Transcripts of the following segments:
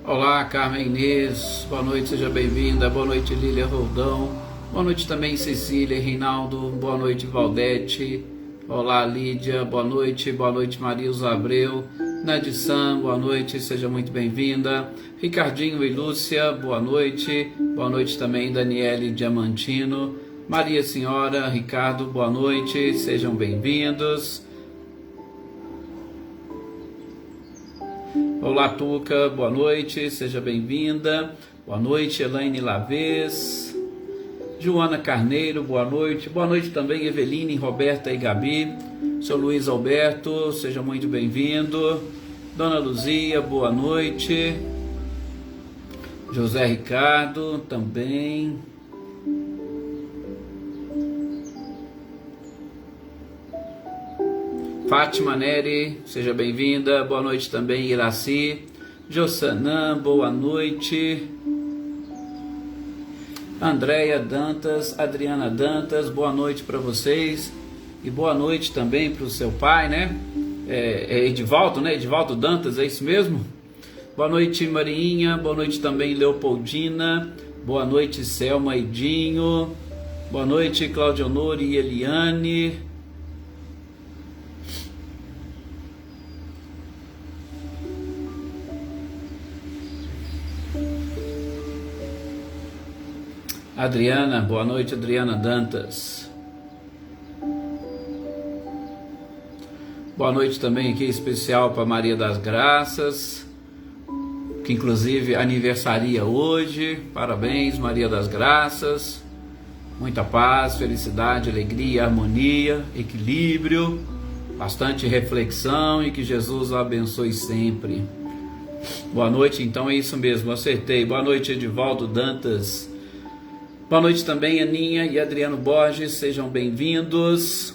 Olá, Carmen Inês, boa noite, seja bem-vinda. Boa noite, Lília Roldão. Boa noite também, Cecília e Reinaldo. Boa noite, Valdete. Olá, Lídia. Boa noite, Marilza Abreu. Nadissan, boa noite, seja muito bem-vinda. Ricardinho e Lúcia, boa noite. Boa noite também, Daniele Diamantino. Maria Senhora, Ricardo, boa noite, sejam bem-vindos. Olá, Tuca, boa noite, seja bem-vinda. Boa noite, Elaine Lavez. Joana Carneiro, boa noite. Boa noite também, Eveline, Roberta e Gabi. Seu Luiz Alberto, seja muito bem-vindo. Dona Luzia, boa noite. José Ricardo, também. Fátima Neri, seja bem-vinda. Boa noite também, Iraci. Jossanã, boa noite. Andréia Dantas, Adriana Dantas, boa noite para vocês. E boa noite também para o seu pai, né? É Edivaldo, né? Edivaldo Dantas, é isso mesmo? Boa noite, Mariinha. Boa noite também, Leopoldina. Boa noite, Selma e Dinho. Boa noite, Cláudia Honor e Eliane. Adriana, boa noite, Adriana Dantas. Boa noite também aqui especial para Maria das Graças, que inclusive aniversaria hoje. Parabéns, Maria das Graças. Muita paz, felicidade, alegria, harmonia, equilíbrio, bastante reflexão e que Jesus a abençoe sempre. Boa noite, então é isso mesmo, acertei. Boa noite, Edivaldo Dantas. Boa noite também, Aninha e Adriano Borges, sejam bem-vindos.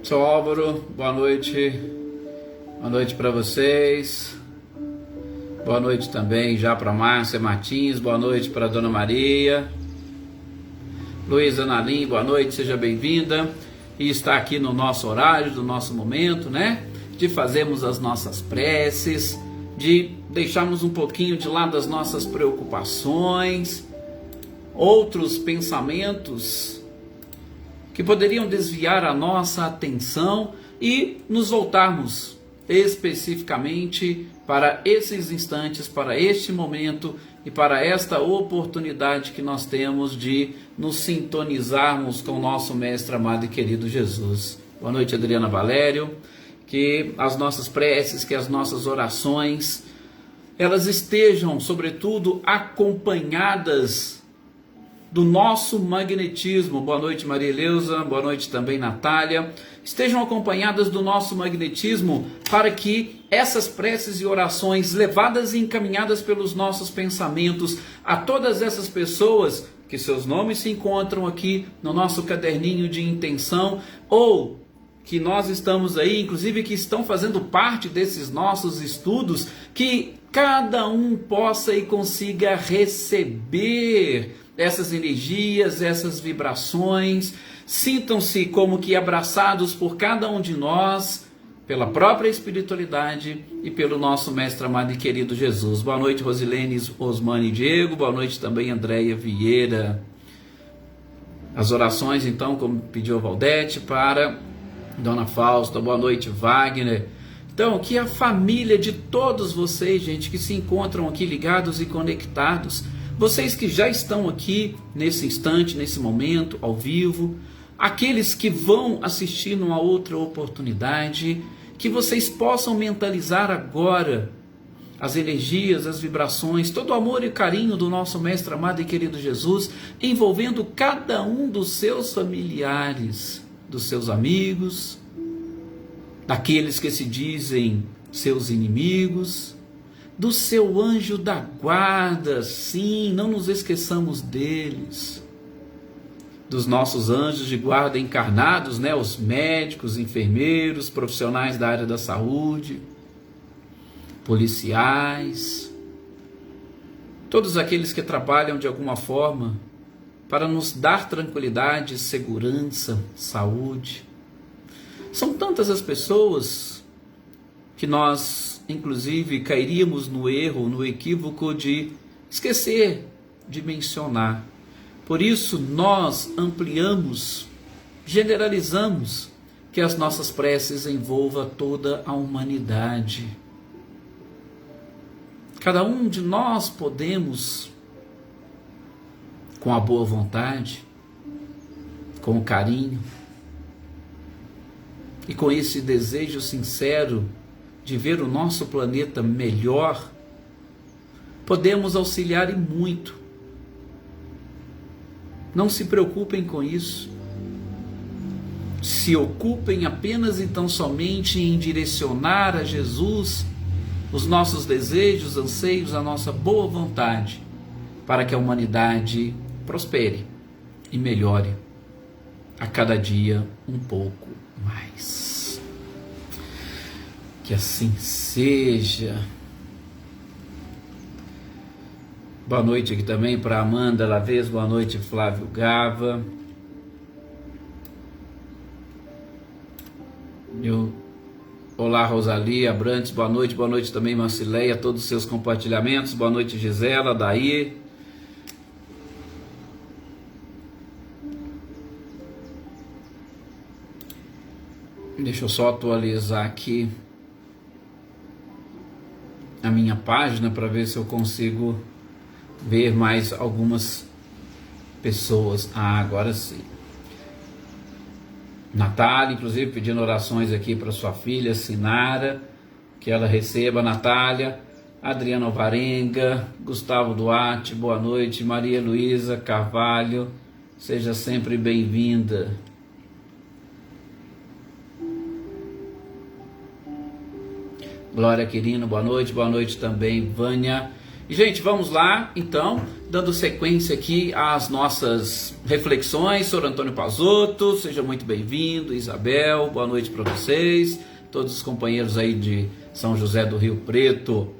Sou Álvaro, boa noite para vocês. Boa noite também já para Márcia Martins, boa noite para Dona Maria. Luísa Nalim, boa noite, seja bem-vinda. E está aqui no nosso horário, do nosso momento, né? De fazermos as nossas preces, de deixarmos um pouquinho de lado as nossas preocupações, outros pensamentos que poderiam desviar a nossa atenção e nos voltarmos especificamente para esses instantes, para este momento e para esta oportunidade que nós temos de nos sintonizarmos com o nosso Mestre amado e querido Jesus. Boa noite, Adriana Valério. Que as nossas preces, que as nossas orações, elas estejam, sobretudo, acompanhadas do nosso magnetismo. Boa noite, Maria Eleusa, boa noite também, Natália. Estejam acompanhadas do nosso magnetismo para que essas preces e orações levadas e encaminhadas pelos nossos pensamentos a todas essas pessoas que seus nomes se encontram aqui no nosso caderninho de intenção, ou que nós estamos aí, inclusive que estão fazendo parte desses nossos estudos, que cada um possa e consiga receber essas energias, essas vibrações, sintam-se como que abraçados por cada um de nós, pela própria espiritualidade e pelo nosso Mestre amado e querido Jesus. Boa noite, Rosilene, Osmane e Diego, boa noite também, Andréia Vieira. As orações, então, como pediu a Valdete, para Dona Fausta, boa noite, Wagner. Então, que a família de todos vocês, gente, que se encontram aqui ligados e conectados, vocês que já estão aqui nesse instante, nesse momento, ao vivo, aqueles que vão assistir numa outra oportunidade, que vocês possam mentalizar agora as energias, as vibrações, todo o amor e carinho do nosso Mestre amado e querido Jesus, envolvendo cada um dos seus familiares, dos seus amigos, daqueles que se dizem seus inimigos, do seu anjo da guarda, sim, não nos esqueçamos deles, dos nossos anjos de guarda encarnados, né, os médicos, enfermeiros, profissionais da área da saúde, policiais, todos aqueles que trabalham de alguma forma para nos dar tranquilidade, segurança, saúde. São tantas as pessoas que nós, inclusive, cairíamos no erro, no equívoco de esquecer de mencionar. Por isso, nós ampliamos, generalizamos que as nossas preces envolvam toda a humanidade. Cada um de nós podemos, com a boa vontade, com o carinho e com esse desejo sincero de ver o nosso planeta melhor, podemos auxiliar e muito. Não se preocupem com isso. Se ocupem apenas então somente em direcionar a Jesus os nossos desejos, anseios, a nossa boa vontade, para que a humanidade prospere e melhore a cada dia um pouco mais. Que assim seja. Boa noite aqui também para Amanda Lavez, boa noite Flávio Gava. Olá Rosalia Abrantes, boa noite também Marcileia, todos os seus compartilhamentos, boa noite Gisela, Daí. Deixa eu só atualizar aqui a minha página para ver se eu consigo ver mais algumas pessoas. Agora sim. Natália, inclusive, pedindo orações aqui para sua filha, Sinara, que ela receba. Natália, Adriana Alvarenga, Gustavo Duarte, boa noite. Maria Luísa Carvalho, seja sempre bem-vinda. Glória Quirino, boa noite também, Vânia. E, gente, vamos lá, então, dando sequência aqui às nossas reflexões. Sr. Antônio Pazotto, seja muito bem-vindo. Isabel, boa noite para vocês. Todos os companheiros aí de São José do Rio Preto.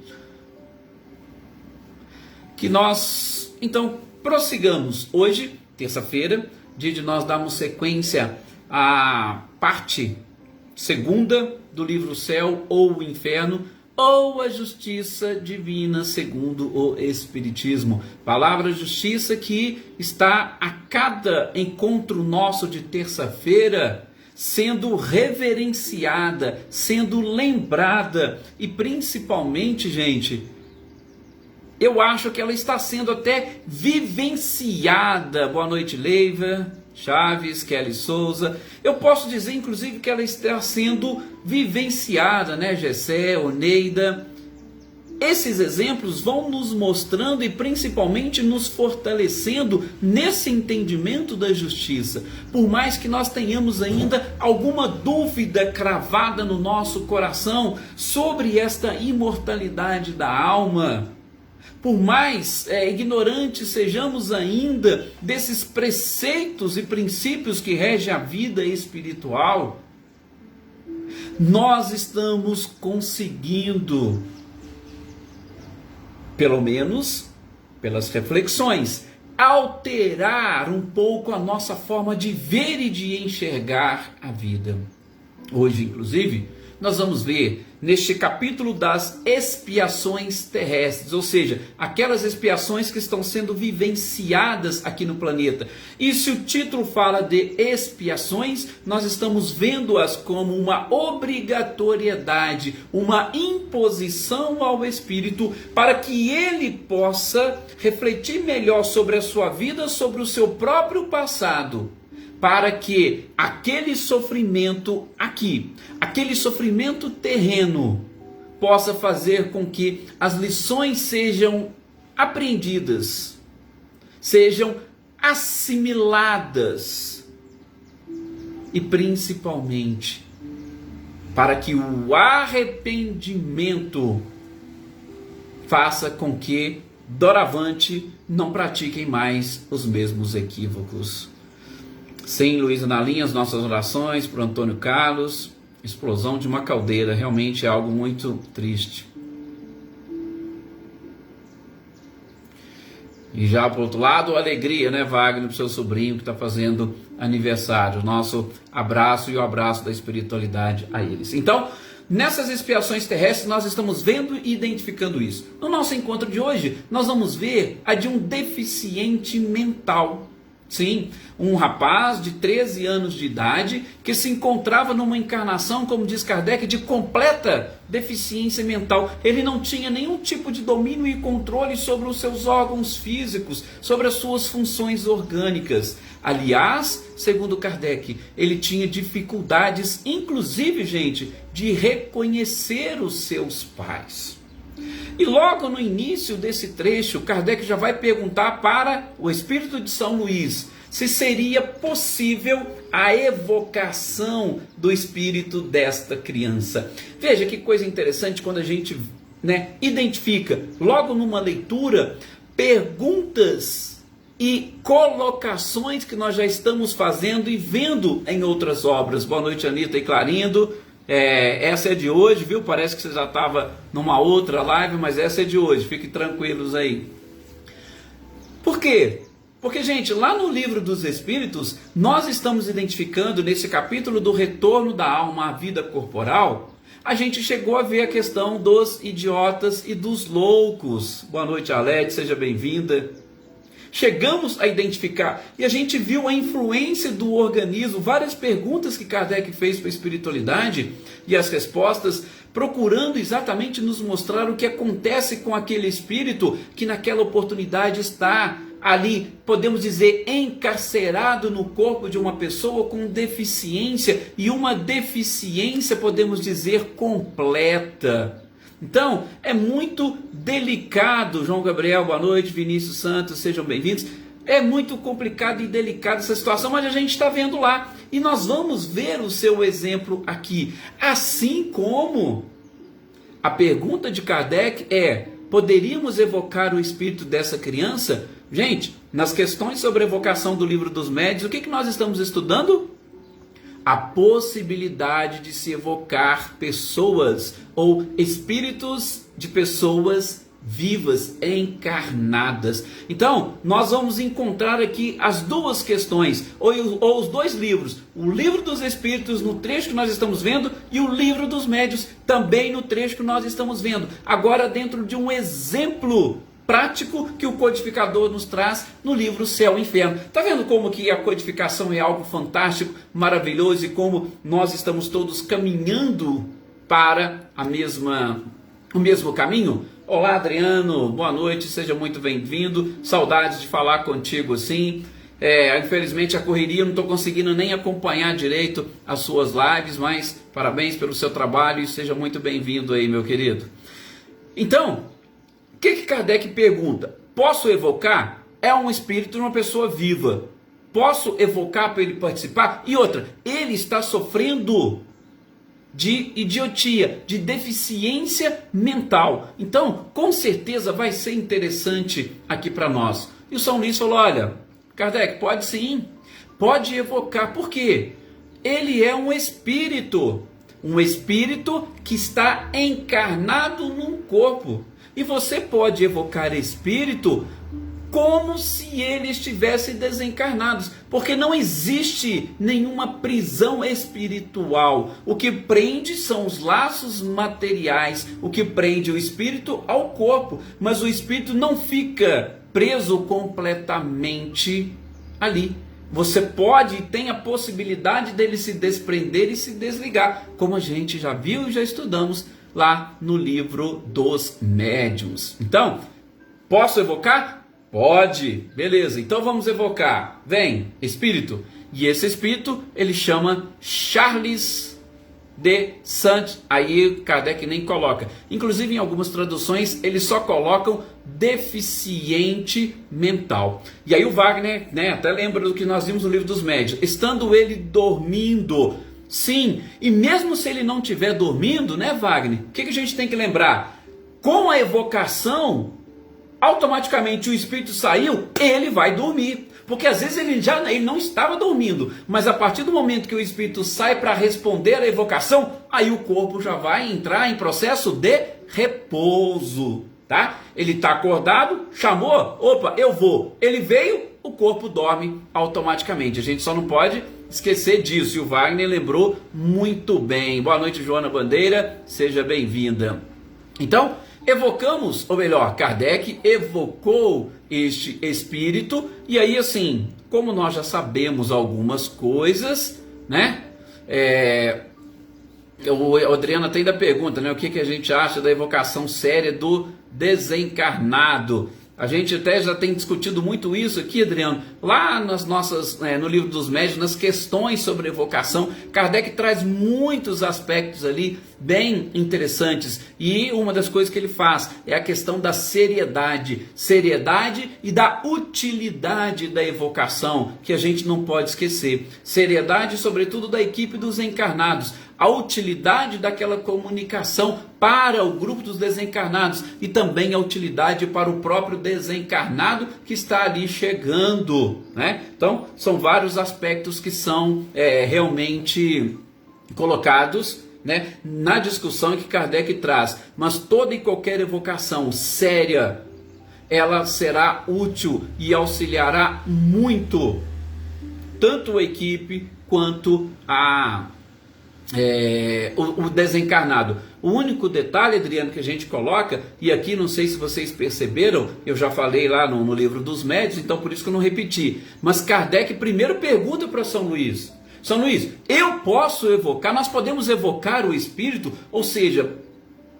Que nós, então, prossigamos. Hoje, terça-feira, dia de nós darmos sequência à parte segunda do livro Céu ou o Inferno, ou a justiça divina segundo o Espiritismo. Palavra justiça que está a cada encontro nosso de terça-feira sendo reverenciada, sendo lembrada e principalmente, gente, eu acho que ela está sendo até vivenciada. Boa noite, Leiva Chaves, Kelly Souza. Eu posso dizer, inclusive, que ela está sendo vivenciada, né, Gessé, Oneida. Esses exemplos vão nos mostrando e principalmente nos fortalecendo nesse entendimento da justiça. Por mais que nós tenhamos ainda alguma dúvida cravada no nosso coração sobre esta imortalidade da alma, por mais ignorantes sejamos ainda desses preceitos e princípios que regem a vida espiritual, nós estamos conseguindo, pelo menos pelas reflexões, alterar um pouco a nossa forma de ver e de enxergar a vida. Hoje, inclusive, nós vamos ver neste capítulo das expiações terrestres, ou seja, aquelas expiações que estão sendo vivenciadas aqui no planeta. E se o título fala de expiações, nós estamos vendo-as como uma obrigatoriedade, uma imposição ao espírito para que ele possa refletir melhor sobre a sua vida, sobre o seu próprio passado, para que aquele sofrimento aqui, aquele sofrimento terreno, possa fazer com que as lições sejam apreendidas, sejam assimiladas e principalmente para que o arrependimento faça com que doravante não pratiquem mais os mesmos equívocos. Sim, Luísa na linha, as nossas orações para o Antônio Carlos. Explosão de uma caldeira, realmente é algo muito triste. E já por outro lado, alegria, né, Wagner, para o seu sobrinho que está fazendo aniversário. Nosso abraço e o abraço da espiritualidade a eles. Então, nessas expiações terrestres, nós estamos vendo e identificando isso. No nosso encontro de hoje, nós vamos ver a de um deficiente mental. Sim, um rapaz de 13 anos de idade que se encontrava numa encarnação, como diz Kardec, de completa deficiência mental. Ele não tinha nenhum tipo de domínio e controle sobre os seus órgãos físicos, sobre as suas funções orgânicas. Aliás, segundo Kardec, ele tinha dificuldades, inclusive, gente, de reconhecer os seus pais. E logo no início desse trecho, Kardec já vai perguntar para o espírito de São Luís se seria possível a evocação do espírito desta criança. Veja que coisa interessante quando a gente, identifica logo numa leitura perguntas e colocações que nós já estamos fazendo e vendo em outras obras. Boa noite, Anitta e Clarindo. Essa é de hoje, viu? Parece que você já estava numa outra live, mas essa é de hoje. Fiquem tranquilos aí. Por quê? Porque, gente, lá no Livro dos Espíritos, nós estamos identificando nesse capítulo do retorno da alma à vida corporal, a gente chegou a ver a questão dos idiotas e dos loucos. Boa noite, Alete, seja bem-vinda. Chegamos a identificar, e a gente viu a influência do organismo, várias perguntas que Kardec fez para a espiritualidade, e as respostas, procurando exatamente nos mostrar o que acontece com aquele espírito que naquela oportunidade está ali, podemos dizer, encarcerado no corpo de uma pessoa com deficiência, e uma deficiência, podemos dizer, completa. Então, é muito delicado, João Gabriel, boa noite, Vinícius Santos, sejam bem-vindos. É muito complicado e delicada essa situação, mas a gente está vendo lá. E nós vamos ver o seu exemplo aqui. Assim como a pergunta de Kardec poderíamos evocar o espírito dessa criança? Gente, nas questões sobre evocação do Livro dos Médiuns, o que nós estamos estudando? A possibilidade de se evocar pessoas ou espíritos de pessoas vivas, encarnadas. Então, nós vamos encontrar aqui as duas questões, ou os dois livros, o Livro dos Espíritos no trecho que nós estamos vendo e o Livro dos Médiuns também no trecho que nós estamos vendo. Agora dentro de um exemplo prático que o codificador nos traz no livro Céu e Inferno. Está vendo como que a codificação é algo fantástico, maravilhoso, e como nós estamos todos caminhando para o mesmo caminho? Olá, Adriano, boa noite, seja muito bem-vindo, saudades de falar contigo assim. Infelizmente a correria, eu não estou conseguindo nem acompanhar direito as suas lives, mas parabéns pelo seu trabalho e seja muito bem-vindo aí, meu querido. Então, o que Kardec pergunta? Posso evocar? É um espírito de uma pessoa viva. Posso evocar para ele participar? E outra, ele está sofrendo de idiotia, de deficiência mental. Então, com certeza vai ser interessante aqui para nós. E o São Luís falou, olha, Kardec, pode sim, pode evocar. Por quê? Ele é um espírito que está encarnado num corpo. E você pode evocar espírito como se ele estivesse desencarnado, porque não existe nenhuma prisão espiritual. O que prende são os laços materiais, o que prende o espírito ao corpo, mas o espírito não fica preso completamente ali. Você pode e tem a possibilidade dele se desprender e se desligar, como a gente já viu e já estudamos lá no Livro dos Médiuns. Então, posso evocar? Pode. Beleza, então vamos evocar. Vem, espírito. E esse espírito, ele chama Charles descente. Aí Kardec nem coloca. Inclusive em algumas traduções eles só colocam deficiente mental. E aí o Wagner, até lembra do que nós vimos no Livro dos Médiuns, estando ele dormindo. Sim, e mesmo se ele não estiver dormindo, Wagner, o que a gente tem que lembrar? Com a evocação, automaticamente o espírito saiu, ele vai dormir. Porque às vezes ele não estava dormindo, mas a partir do momento que o espírito sai para responder à evocação, aí o corpo já vai entrar em processo de repouso, tá? Ele está acordado, chamou, opa, eu vou. Ele veio, o corpo dorme automaticamente. A gente só não pode esquecer disso, e o Wagner lembrou muito bem. Boa noite, Joana Bandeira, seja bem-vinda. Então, evocamos, ou melhor, Kardec evocou este espírito, e aí assim, como nós já sabemos algumas coisas, o Adriano até ainda pergunta, o que a gente acha da evocação séria do desencarnado. A gente até já tem discutido muito isso aqui, Adriano, lá nas nossas, no Livro dos Médiuns, nas questões sobre evocação. Kardec traz muitos aspectos ali bem interessantes, e uma das coisas que ele faz é a questão da seriedade e da utilidade da evocação, que a gente não pode esquecer. Seriedade, sobretudo, da equipe dos encarnados, a utilidade daquela comunicação para o grupo dos desencarnados e também a utilidade para o próprio desencarnado que está ali chegando, Então, são vários aspectos que são realmente colocados na discussão que Kardec traz. Mas toda e qualquer evocação séria, ela será útil e auxiliará muito tanto a equipe quanto o desencarnado. O único detalhe, Adriano, que a gente coloca, e aqui não sei se vocês perceberam, eu já falei lá no Livro dos Médiuns, então por isso que eu não repeti, mas Kardec primeiro pergunta para São Luís: São Luís, eu posso evocar, nós podemos evocar o espírito? Ou seja,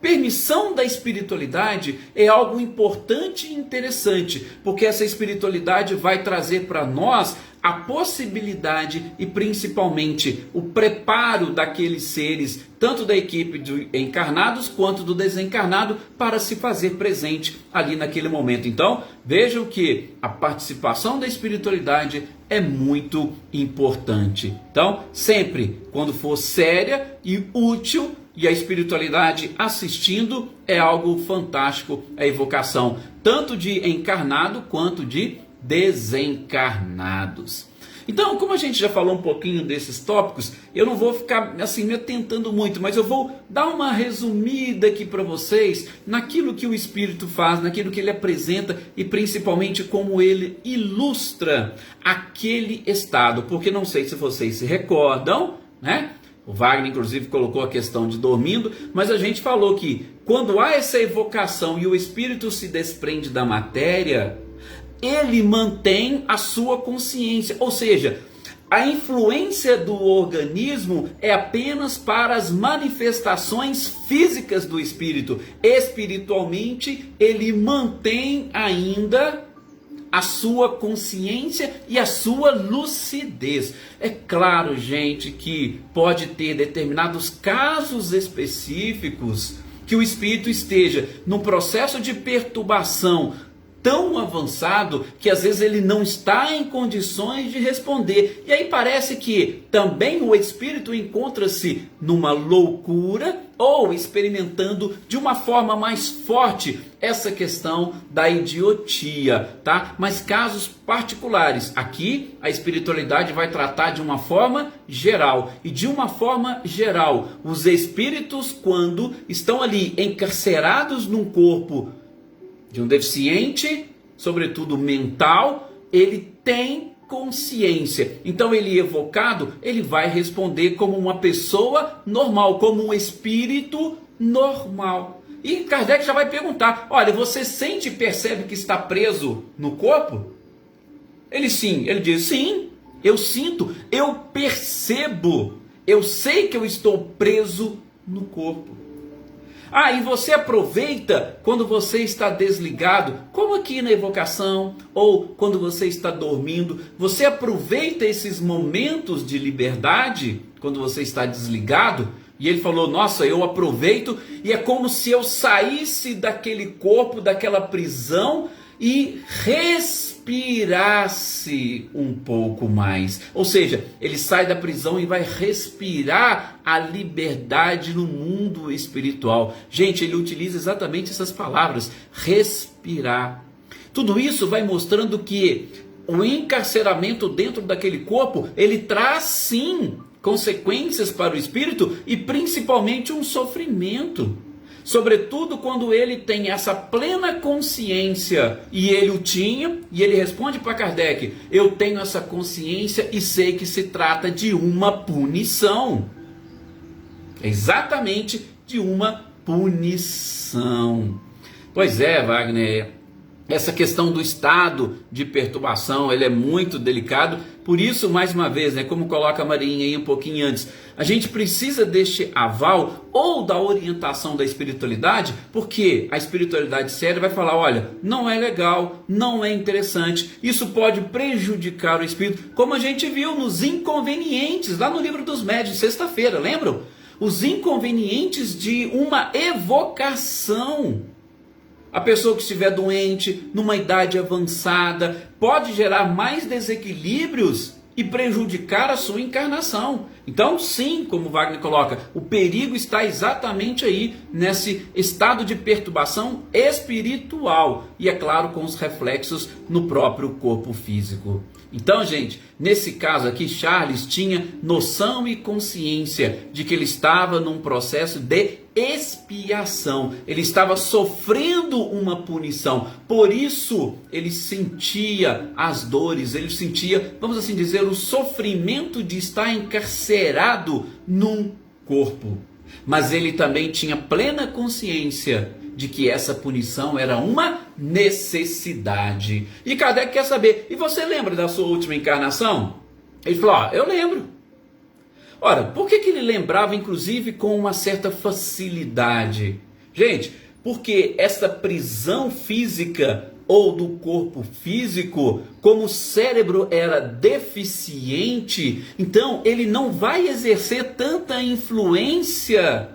permissão da espiritualidade é algo importante e interessante, porque essa espiritualidade vai trazer para nós a possibilidade e principalmente o preparo daqueles seres, tanto da equipe de encarnados quanto do desencarnado, para se fazer presente ali naquele momento. Então, vejam que a participação da espiritualidade é muito importante. Então, sempre quando for séria e útil, e a espiritualidade assistindo, é algo fantástico a evocação, tanto de encarnado quanto de desencarnados. Então, como a gente já falou um pouquinho desses tópicos, eu não vou ficar assim me atentando muito, mas eu vou dar uma resumida aqui para vocês naquilo que o Espírito faz, naquilo que ele apresenta e principalmente como ele ilustra aquele estado, porque não sei se vocês se recordam, O Wagner, inclusive, colocou a questão de dormindo, mas a gente falou que quando há essa evocação e o espírito se desprende da matéria, ele mantém a sua consciência, ou seja, a influência do organismo é apenas para as manifestações físicas do espírito. Espiritualmente, ele mantém ainda a sua consciência e a sua lucidez. É claro, gente, que pode ter determinados casos específicos que o espírito esteja num processo de perturbação tão avançado que às vezes ele não está em condições de responder. E aí parece que também o espírito encontra-se numa loucura ou experimentando de uma forma mais forte essa questão da idiotia, tá? Mas casos particulares, aqui a espiritualidade vai tratar de uma forma geral. E de uma forma geral, os espíritos, quando estão ali encarcerados num corpo de um deficiente, sobretudo mental, ele tem consciência. Então ele evocado, ele vai responder como uma pessoa normal, como um espírito normal. E Kardec já vai perguntar: olha, você sente e percebe que está preso no corpo? Ele diz, sim, eu sinto, eu percebo, eu sei que eu estou preso no corpo. E você aproveita quando você está desligado, como aqui na evocação, ou quando você está dormindo, você aproveita esses momentos de liberdade, quando você está desligado, E ele falou, nossa, eu aproveito e é como se eu saísse daquele corpo, daquela prisão e respirasse um pouco mais. Ou seja, ele sai da prisão e vai respirar a liberdade no mundo espiritual. Gente, ele utiliza exatamente essas palavras, respirar. Tudo isso vai mostrando que o encarceramento dentro daquele corpo, ele traz sim consequências para o espírito e principalmente um sofrimento. Sobretudo quando ele tem essa plena consciência, e ele o tinha, e ele responde para Kardec, eu tenho essa consciência e sei que se trata de uma punição. Exatamente de uma punição. Pois é, Wagner, essa questão do estado de perturbação, ele é muito delicado. Por isso, mais uma vez, como coloca a Marinha aí um pouquinho antes, a gente precisa deste aval ou da orientação da espiritualidade, porque a espiritualidade séria vai falar, olha, não é legal, não é interessante, isso pode prejudicar o espírito, como a gente viu nos inconvenientes, lá no livro dos médiuns, sexta-feira, lembram? Os inconvenientes de uma evocação. A pessoa que estiver doente, numa idade avançada, pode gerar mais desequilíbrios e prejudicar a sua encarnação. Então, sim, como Wagner coloca, o perigo está exatamente aí, nesse estado de perturbação espiritual. E, é claro, com os reflexos no próprio corpo físico. Então, gente, nesse caso aqui, Charles tinha noção e consciência de que ele estava num processo de expiação. Ele estava sofrendo uma punição. Por isso, ele sentia as dores, ele sentia, vamos assim dizer, o sofrimento de estar encarcerado num corpo. Mas ele também tinha plena consciência de que essa punição era uma necessidade. E Kardec quer saber, e você lembra da sua última encarnação? Ele falou, eu lembro. Ora, por que ele lembrava, inclusive, com uma certa facilidade? Gente, porque essa prisão física ou do corpo físico, como o cérebro era deficiente, então ele não vai exercer tanta influência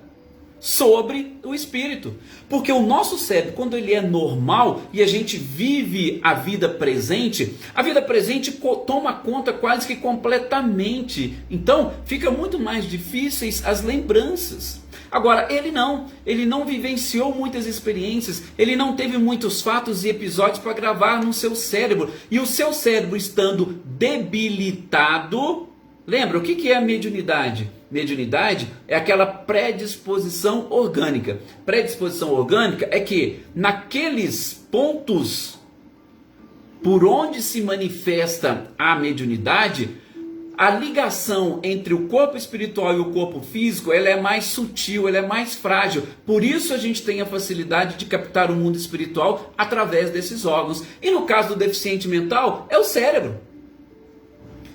sobre o espírito. Porque o nosso cérebro, quando ele é normal e a gente vive a vida presente toma conta quase que completamente. Então, fica muito mais difíceis as lembranças. Agora, ele não vivenciou muitas experiências, ele não teve muitos fatos e episódios para gravar no seu cérebro. E o seu cérebro estando debilitado, lembra, o que é a mediunidade? Mediunidade é aquela predisposição orgânica. Predisposição orgânica é que naqueles pontos por onde se manifesta a mediunidade, a ligação entre o corpo espiritual e o corpo físico, ela é mais sutil, ela é mais frágil. Por isso a gente tem a facilidade de captar o mundo espiritual através desses órgãos. E no caso do deficiente mental, é o cérebro.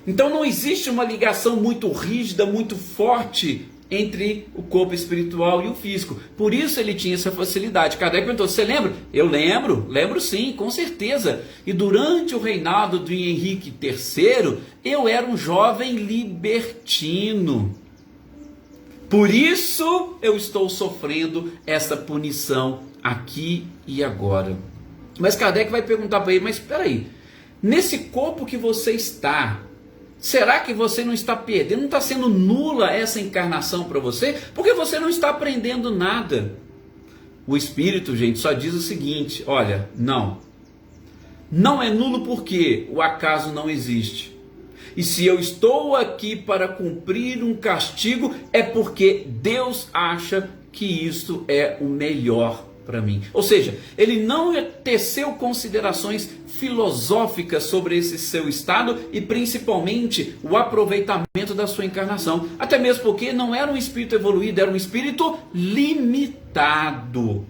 Então não existe uma ligação muito rígida, muito forte entre o corpo espiritual e o físico. Por isso ele tinha essa facilidade. Kardec perguntou, você lembra? Eu lembro sim, com certeza. E durante o reinado de Henrique III, eu era um jovem libertino. Por isso eu estou sofrendo essa punição aqui e agora. Mas Kardec vai perguntar para ele, mas espera aí, nesse corpo que você está, será que você não está perdendo, não está sendo nula essa encarnação para você? Porque você não está aprendendo nada. O Espírito, gente, só diz o seguinte, olha, não é nulo porque o acaso não existe. E se eu estou aqui para cumprir um castigo, é porque Deus acha que isto é o melhor para mim. Ou seja, ele não teceu considerações filosóficas sobre esse seu estado e principalmente o aproveitamento da sua encarnação. Até mesmo porque não era um espírito evoluído, era um espírito limitado.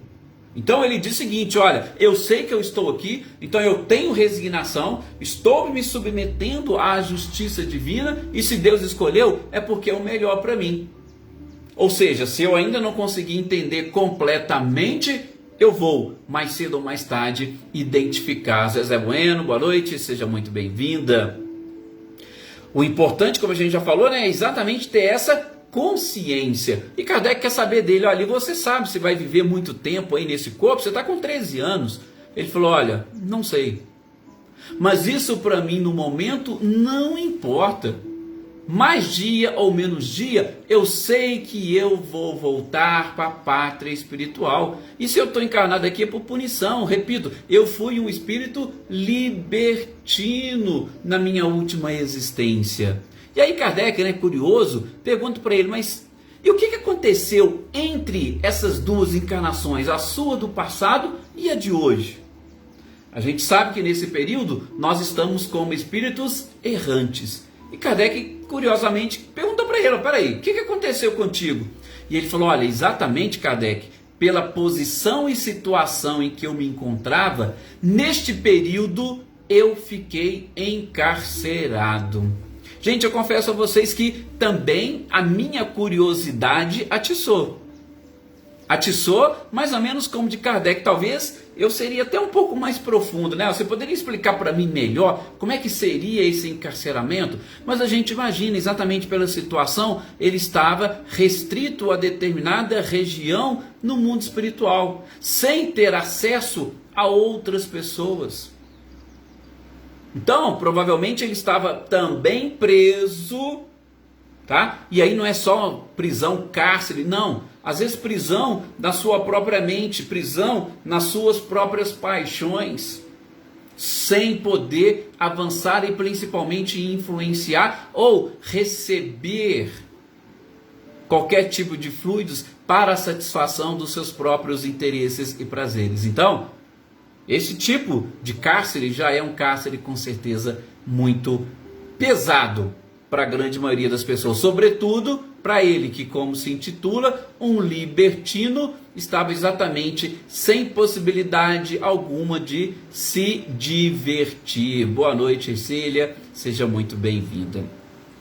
Então ele diz o seguinte, olha, eu sei que eu estou aqui, então eu tenho resignação, estou me submetendo à justiça divina e se Deus escolheu é porque é o melhor para mim. Ou seja, se eu ainda não conseguir entender completamente, eu vou, mais cedo ou mais tarde, identificar. Zezé Bueno, boa noite, seja muito bem-vinda. O importante, como a gente já falou, é exatamente ter essa consciência. E Kardec quer saber dele, olha, você sabe se vai viver muito tempo aí nesse corpo? Você está com 13 anos. Ele falou, olha, não sei. Mas isso para mim no momento não importa. Mais dia ou menos dia, eu sei que eu vou voltar para a pátria espiritual. E se eu estou encarnado aqui é por punição. Repito, eu fui um espírito libertino na minha última existência. E aí Kardec, né, curioso, pergunta para ele, mas e o que aconteceu entre essas duas encarnações, a sua do passado e a de hoje? A gente sabe que nesse período nós estamos como espíritos errantes. E Kardec, curiosamente, perguntou para ele, peraí, o que aconteceu contigo? E ele falou, olha, exatamente, Kardec, pela posição e situação em que eu me encontrava, neste período eu fiquei encarcerado. Gente, eu confesso a vocês que também a minha curiosidade atiçou. Atiçou, mais ou menos como de Kardec, talvez eu seria até um pouco mais profundo, né? Você poderia explicar para mim melhor como é que seria esse encarceramento? Mas a gente imagina, exatamente pela situação, ele estava restrito a determinada região no mundo espiritual, sem ter acesso a outras pessoas. Então, provavelmente ele estava também preso, tá? E aí não é só prisão, cárcere, não. Às vezes prisão na sua própria mente, prisão nas suas próprias paixões, sem poder avançar e principalmente influenciar ou receber qualquer tipo de fluidos para a satisfação dos seus próprios interesses e prazeres. Então, esse tipo de cárcere já é um cárcere com certeza muito pesado para a grande maioria das pessoas, sobretudo para ele que, como se intitula, um libertino, estava exatamente sem possibilidade alguma de se divertir. Boa noite, Ercília, seja muito bem-vinda.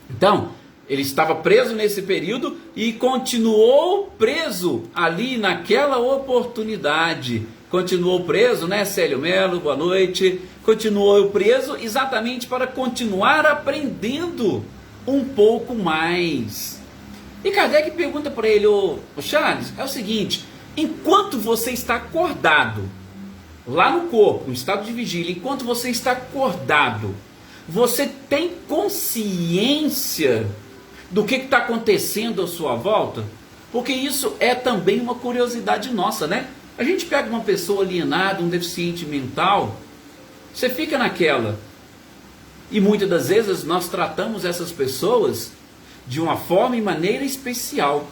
Então, ele estava preso nesse período e continuou preso ali naquela oportunidade. Continuou preso, né, Célio Melo? Boa noite. Continuou preso exatamente para continuar aprendendo um pouco mais. E Kardec pergunta para ele, ô Charles, é o seguinte, enquanto você está acordado, lá no corpo, em estado de vigília, enquanto você está acordado, você tem consciência do que está acontecendo à sua volta? Porque isso é também uma curiosidade nossa, né? A gente pega uma pessoa alienada, um deficiente mental, você fica naquela. E muitas das vezes nós tratamos essas pessoas de uma forma e maneira especial.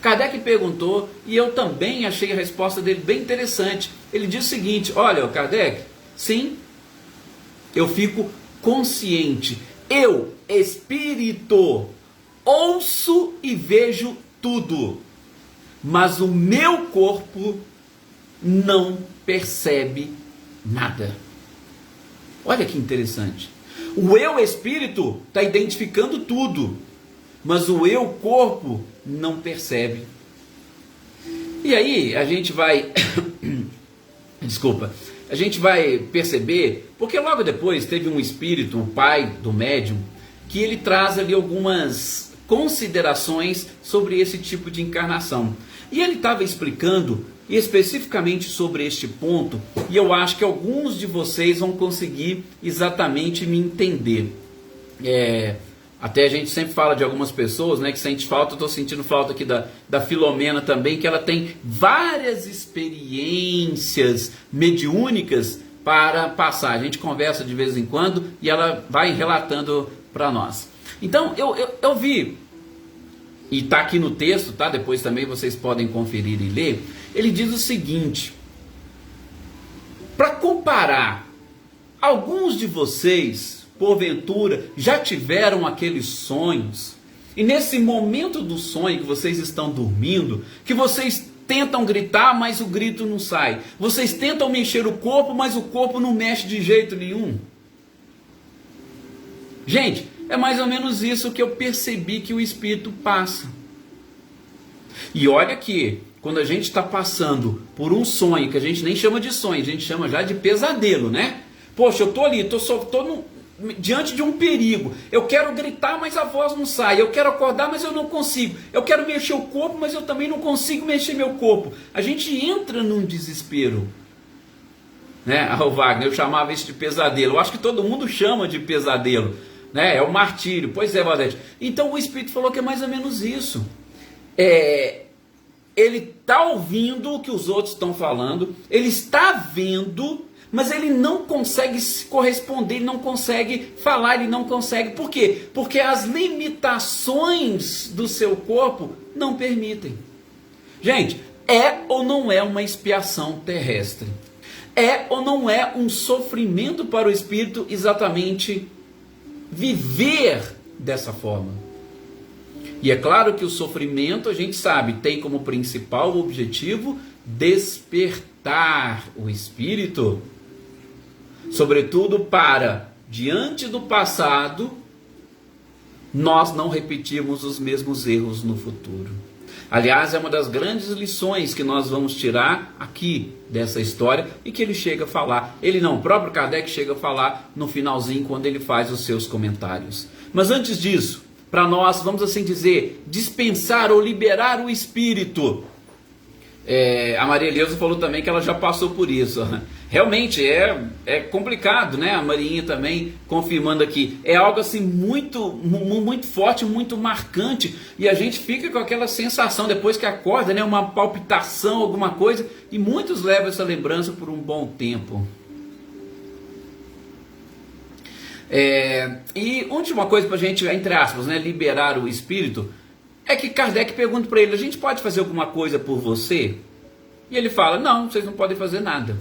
Kardec perguntou, e eu também achei a resposta dele bem interessante. Ele diz o seguinte, olha, Kardec, sim, eu fico consciente, eu, espírito, ouço e vejo tudo, mas o meu corpo não percebe nada. Olha que interessante. O eu espírito está identificando tudo, mas o eu corpo não percebe. E aí a gente vai, a gente vai perceber, porque logo depois teve um espírito, o pai do médium, que ele traz ali algumas considerações sobre esse tipo de encarnação. E ele estava explicando especificamente sobre este ponto, e eu acho que alguns de vocês vão conseguir exatamente me entender. Até a gente sempre fala de algumas pessoas, né, que sente falta. Eu estou sentindo falta aqui da Filomena também, que ela tem várias experiências mediúnicas para passar. A gente conversa de vez em quando e ela vai relatando para nós. Então eu vi, e está aqui no texto, tá? Depois também vocês podem conferir e ler. Ele diz o seguinte, para comparar, alguns de vocês, porventura, já tiveram aqueles sonhos, e nesse momento do sonho que vocês estão dormindo, que vocês tentam gritar, mas o grito não sai, vocês tentam mexer o corpo, mas o corpo não mexe de jeito nenhum. Gente, é mais ou menos isso que eu percebi que o espírito passa. E olha que, quando a gente está passando por um sonho, que a gente nem chama de sonho, a gente chama já de pesadelo, né? Poxa, eu estou ali, estou diante de um perigo. Eu quero gritar, mas a voz não sai. Eu quero acordar, mas eu não consigo. Eu quero mexer o corpo, mas eu também não consigo mexer meu corpo. A gente entra num desespero. Né? O Wagner, eu chamava isso de pesadelo. Eu acho que todo mundo chama de pesadelo. Né? É o martírio. Pois é, Valdete. Então o Espírito falou que é mais ou menos isso. Ele está ouvindo o que os outros estão falando. Ele está vendo, mas ele não consegue se corresponder, ele não consegue falar, ele não consegue. Por quê? Porque as limitações do seu corpo não permitem. Gente, é ou não é uma expiação terrestre? É ou não é um sofrimento para o espírito exatamente viver dessa forma? E é claro que o sofrimento, a gente sabe, tem como principal objetivo despertar o espírito, sobretudo para, diante do passado, nós não repetirmos os mesmos erros no futuro. Aliás, é uma das grandes lições que nós vamos tirar aqui dessa história e que ele chega a falar. Ele não, o próprio Kardec chega a falar no finalzinho quando ele faz os seus comentários. Mas antes disso, para nós, vamos assim dizer, dispensar ou liberar o espírito. A Maria Eleusa falou também que ela já passou por isso. Realmente é complicado, né? A Marinha também confirmando aqui. É algo assim muito forte, muito marcante. E a gente fica com aquela sensação depois que acorda, né? Uma palpitação, alguma coisa. E muitos levam essa lembrança por um bom tempo. E última coisa para a gente, entre aspas, né, liberar o espírito, é que Kardec pergunta para ele: a gente pode fazer alguma coisa por você? E ele fala: não, vocês não podem fazer nada.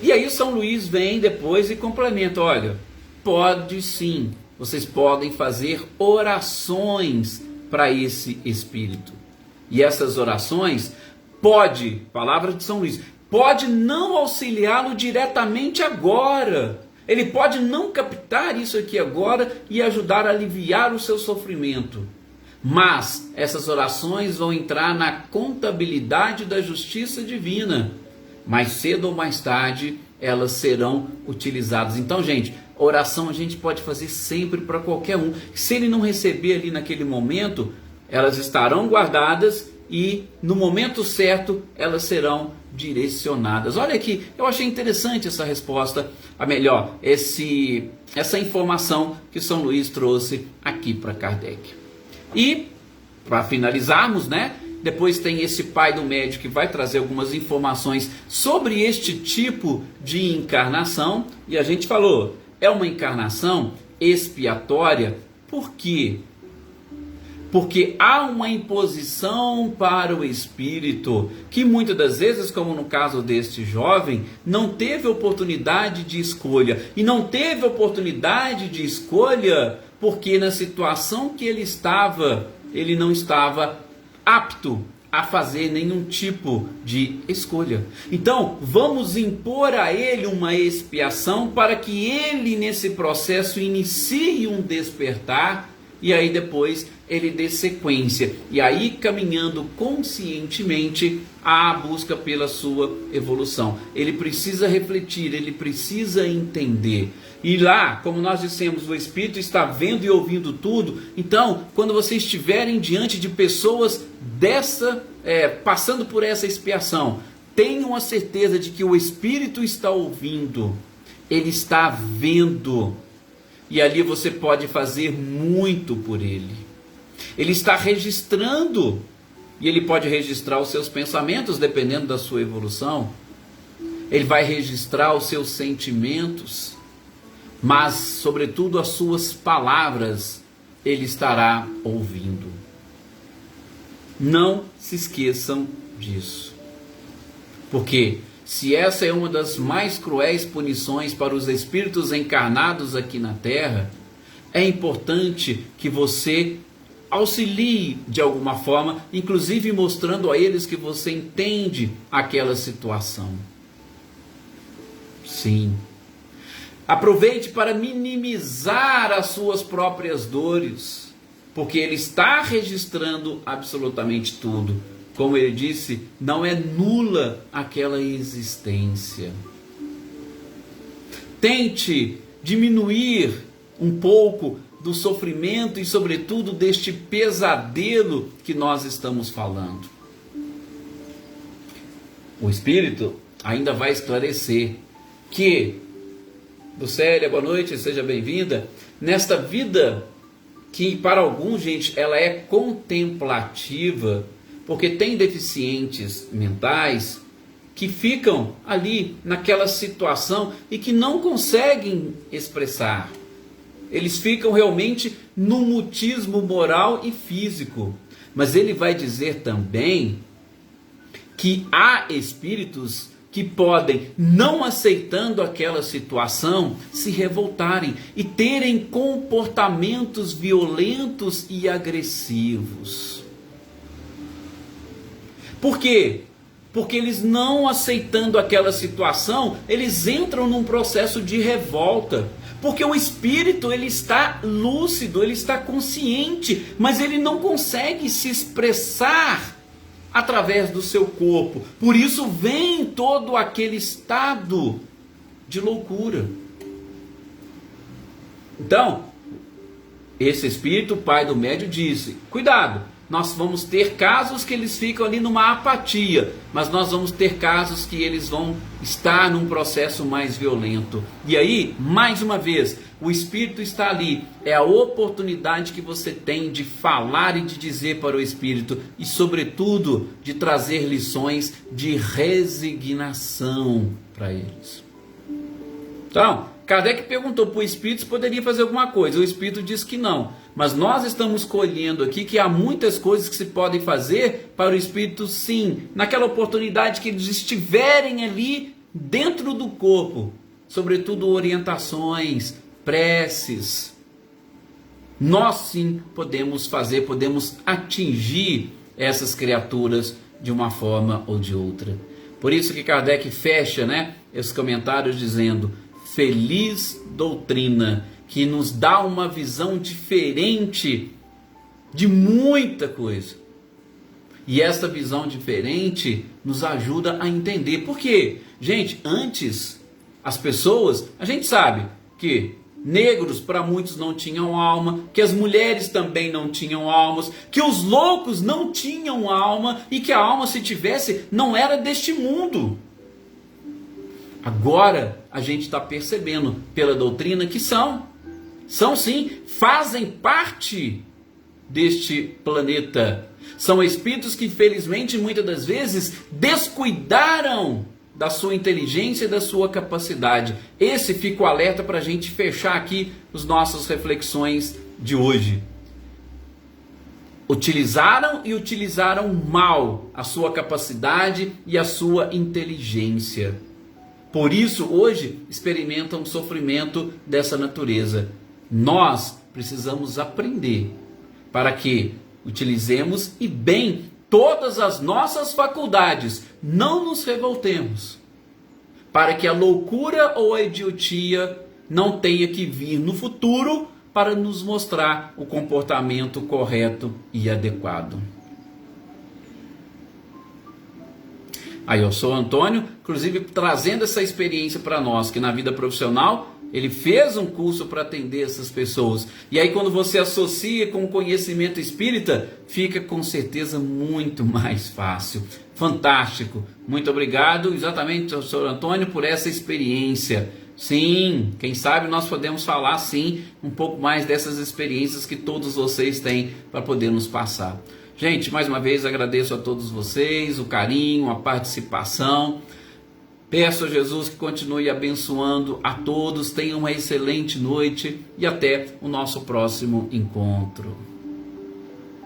E aí São Luís vem depois e complementa: olha, pode sim, vocês podem fazer orações para esse espírito. E essas orações pode, palavra de São Luís, pode não auxiliá-lo diretamente agora. Ele pode não captar isso aqui agora e ajudar a aliviar o seu sofrimento. Mas essas orações vão entrar na contabilidade da justiça divina. Mais cedo ou mais tarde, elas serão utilizadas. Então, gente, oração a gente pode fazer sempre para qualquer um. Se ele não receber ali naquele momento, elas estarão guardadas e no momento certo elas serão direcionadas. Olha aqui, eu achei interessante essa resposta, essa informação que São Luís trouxe aqui para Kardec. E para finalizarmos, né? Depois tem esse pai do médico que vai trazer algumas informações sobre este tipo de encarnação. E a gente falou, é uma encarnação expiatória. Por quê? Porque há uma imposição para o espírito, que muitas das vezes, como no caso deste jovem, não teve oportunidade de escolha. E não teve oportunidade de escolha porque na situação que ele estava, ele não estava apto a fazer nenhum tipo de escolha. Então, vamos impor a ele uma expiação para que ele, nesse processo, inicie um despertar. E aí depois ele dê sequência. E aí caminhando conscientemente à busca pela sua evolução. Ele precisa refletir, ele precisa entender. E lá, como nós dissemos, o Espírito está vendo e ouvindo tudo. Então, quando vocês estiverem diante de pessoas passando por essa expiação, tenham a certeza de que o Espírito está ouvindo. Ele está vendo. E ali você pode fazer muito por ele. Ele está registrando. E ele pode registrar os seus pensamentos, dependendo da sua evolução. Ele vai registrar os seus sentimentos. Mas, sobretudo, as suas palavras, ele estará ouvindo. Não se esqueçam disso. Porque se essa é uma das mais cruéis punições para os espíritos encarnados aqui na Terra, é importante que você auxilie de alguma forma, inclusive mostrando a eles que você entende aquela situação. Sim. Aproveite para minimizar as suas próprias dores, porque ele está registrando absolutamente tudo. Como ele disse, não é nula aquela existência. Tente, diminuir um pouco do sofrimento e, sobretudo, deste pesadelo que nós estamos falando. O Espírito ainda vai esclarecer que, Lucélia, boa noite, seja bem-vinda, nesta vida que para alguns, gente, ela é contemplativa, porque tem deficientes mentais que ficam ali naquela situação e que não conseguem expressar. Eles ficam realmente no mutismo moral e físico. Mas ele vai dizer também que há espíritos que podem, não aceitando aquela situação, se revoltarem e terem comportamentos violentos e agressivos. Por quê? Porque eles, não aceitando aquela situação, eles entram num processo de revolta. Porque o espírito, ele está lúcido, ele está consciente, mas ele não consegue se expressar através do seu corpo. Por isso vem todo aquele estado de loucura. Então, esse espírito, o pai do médium, disse: cuidado, nós vamos ter casos que eles ficam ali numa apatia, mas nós vamos ter casos que eles vão estar num processo mais violento. E aí, mais uma vez, o Espírito está ali, é a oportunidade que você tem de falar e de dizer para o Espírito, e sobretudo, de trazer lições de resignação para eles. Então, Kardec perguntou para o Espírito se poderia fazer alguma coisa. O Espírito disse que não. Mas nós estamos colhendo aqui que há muitas coisas que se podem fazer para o Espírito, sim. Naquela oportunidade que eles estiverem ali dentro do corpo. Sobretudo orientações, preces. Nós sim podemos fazer, podemos atingir essas criaturas de uma forma ou de outra. Por isso que Kardec fecha, esses comentários dizendo: feliz doutrina, que nos dá uma visão diferente de muita coisa. E esta visão diferente nos ajuda a entender. Por quê? Gente, antes, as pessoas, a gente sabe que negros para muitos não tinham alma, que as mulheres também não tinham almas, que os loucos não tinham alma, e que a alma, se tivesse, não era deste mundo. Agora a gente está percebendo pela doutrina que são sim, fazem parte deste planeta. São espíritos que, infelizmente, muitas das vezes descuidaram da sua inteligência e da sua capacidade. Esse fica o alerta para a gente fechar aqui as nossas reflexões de hoje. Utilizaram e utilizaram mal a sua capacidade e a sua inteligência. Por isso, hoje, experimentam um sofrimento dessa natureza. Nós precisamos aprender para que utilizemos e bem todas as nossas faculdades, não nos revoltemos, para que a loucura ou a idiotia não tenha que vir no futuro para nos mostrar o comportamento correto e adequado. Aí eu sou o Antônio, inclusive trazendo essa experiência para nós, que na vida profissional ele fez um curso para atender essas pessoas. E aí quando você associa com o conhecimento espírita, fica com certeza muito mais fácil. Fantástico. Muito obrigado, exatamente, professor Antônio, por essa experiência. Sim, quem sabe nós podemos falar sim um pouco mais dessas experiências que todos vocês têm para poder nos passar. Gente, mais uma vez agradeço a todos vocês, o carinho, a participação. Peço a Jesus que continue abençoando a todos. Tenham uma excelente noite e até o nosso próximo encontro.